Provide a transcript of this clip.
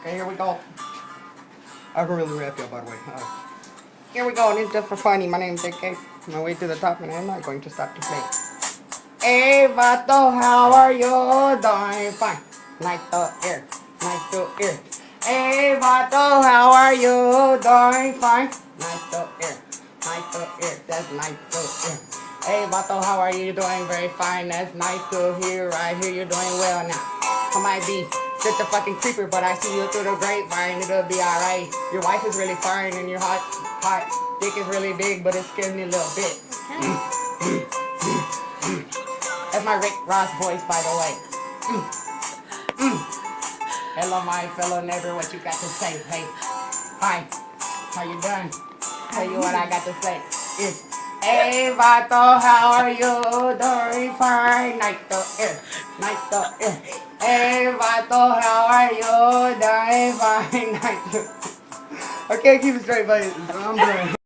Okay, here we go. I can really rap y'all, by the way. Here we go, and it's just for funny. My name's AK. My way to the top, and I'm not going to stop to play. Hey, vato, how are you? Doing fine. Nice to ear. Nice to ear. Hey, vato, how are you? Doing fine. Nice to ear. Nice to ear. That's nice to ear. Hey, vato, how are you? Doing very fine. That's nice to hear. I hear you're doing well now. I might be just a fucking creeper, but I see you through the grapevine. It'll be alright. Your wife is really fine, and your hot dick is really big, but it scares me a little bit. That's my Rick Ross voice, by the way. Hello, my fellow neighbor. What you got to say? Hey, hi. How you doing? Tell you what I got to say. It's hey, vato, how are you? Doing fine. Nice to ear. Nice to ear. Hey, vato, how are you? Doing fine. Nice to I can't keep it straight, but I'm doing.